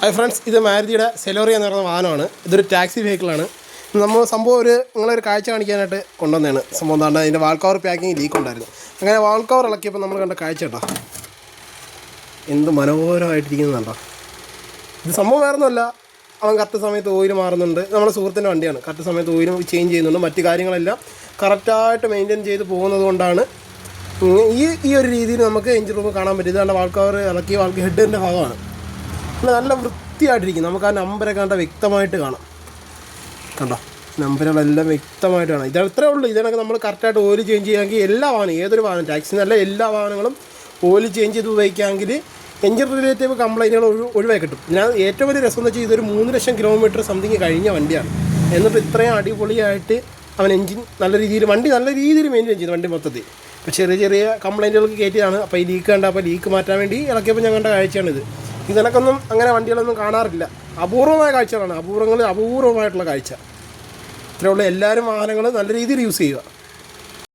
Hi friends, ഇത് മാരുതിയുടെ സെലോറിയ എന്ന് പറയുന്ന വാഹനമാണ്. ഇതൊരു ടാക്സി വെഹിക്കിളാണ്. നമ്മൾ സംഭവം നിങ്ങളൊരു കാഴ്ച കാണിക്കാനായിട്ട് കൊണ്ടുവന്നതാണ്. സംഭവം എന്താണ്, അതിൻ്റെ വാൾ കവർ പാക്കിങ് ലീക്ക് ഉണ്ടായിരുന്നു. അങ്ങനെ വാൾ കവർ ഇളക്കിയപ്പോൾ നമ്മൾ കണ്ട കാഴ്ച കേട്ടോ, എന്ത് മനോഹരമായിട്ടിരിക്കുന്നുണ്ടോ. ഇത് സംഭവം വേറെ ഒന്നുമല്ല, അവൻ കറക്റ്റ് സമയത്ത് ഓയിൽ മാറുന്നുണ്ട്. നമ്മുടെ സുഹൃത്തിൻ്റെ വണ്ടിയാണ്. കറക്റ്റ് സമയത്ത് ഓയിൽ ചേഞ്ച് ചെയ്യുന്നുണ്ട്. മറ്റു കാര്യങ്ങളെല്ലാം കറക്റ്റായിട്ട് മെയിൻറ്റെയിൻ ചെയ്ത് പോകുന്നത് കൊണ്ടാണ് ഈ ഒരു രീതിയിൽ നമുക്ക് എഞ്ചിൻ റൂം കാണാൻ പറ്റും. ഇതാണ്ട് വാൾ കവർ ഇളക്കി ഹെഡിൻ്റെ ഭാഗമാണ്. നല്ല വൃത്തിയായിട്ടിരിക്കും. നമുക്ക് ആ നമ്പരൊക്കെ കണ്ട വ്യക്തമായിട്ട് കാണാം. കണ്ടോ, നമ്പറുകളെല്ലാം വ്യക്തമായിട്ട് കാണാം. ഇത് അത്രേ ഉള്ളൂ. ഇതിനൊക്കെ നമ്മൾ കറക്റ്റായിട്ട് ഓയിൽ ചേഞ്ച് ചെയ്യുകയാണെങ്കിൽ എല്ലാ വാഹനം, ഏതൊരു വാഹനം, ടാക്സി എന്നല്ല എല്ലാ വാഹനങ്ങളും ഓയിൽ ചേഞ്ച് ചെയ്ത് ഉപയോഗിക്കുകയാണെങ്കിൽ എഞ്ചിൻ റിലേറ്റീവ് കംപ്ലൈൻറ്റുകൾ ഒഴിവായി കിട്ടും. ഞാൻ ഏറ്റവും വലിയ രസം എന്ന് വെച്ചാൽ ഇതൊരു 3 ലക്ഷം കിലോമീറ്റർ സംതിങ് കഴിഞ്ഞ വണ്ടിയാണ്. എന്നിട്ട് ഇത്രയും അടിപൊളിയായിട്ട് അവൻ എഞ്ചിൻ നല്ല രീതിയിൽ മെയിൻറ്റെയിൻ ചെയ്തു വണ്ടി മൊത്തത്തിൽ. ഇപ്പോൾ ചെറിയ ചെറിയ കംപ്ലൈൻറ്റുകൾക്ക് കയറ്റിയതാണ്. അപ്പോൾ ഈ ലീക്ക് കണ്ട, അപ്പോൾ ലീക്ക് മാറ്റാൻ വേണ്ടി ഇളക്കിയപ്പോൾ ഞാൻ കണ്ട കാഴ്ചയാണിത്. ഇതിനൊക്കൊന്നും അങ്ങനെ വണ്ടികളൊന്നും കാണാറില്ല. അപൂർവമായ കാഴ്ചകളാണ്, അപൂർവമായിട്ടുള്ള കാഴ്ച. ഇത്രയുള്ള എല്ലാവരും വാഹനങ്ങൾ നല്ല രീതിയിൽ യൂസ് ചെയ്യുക.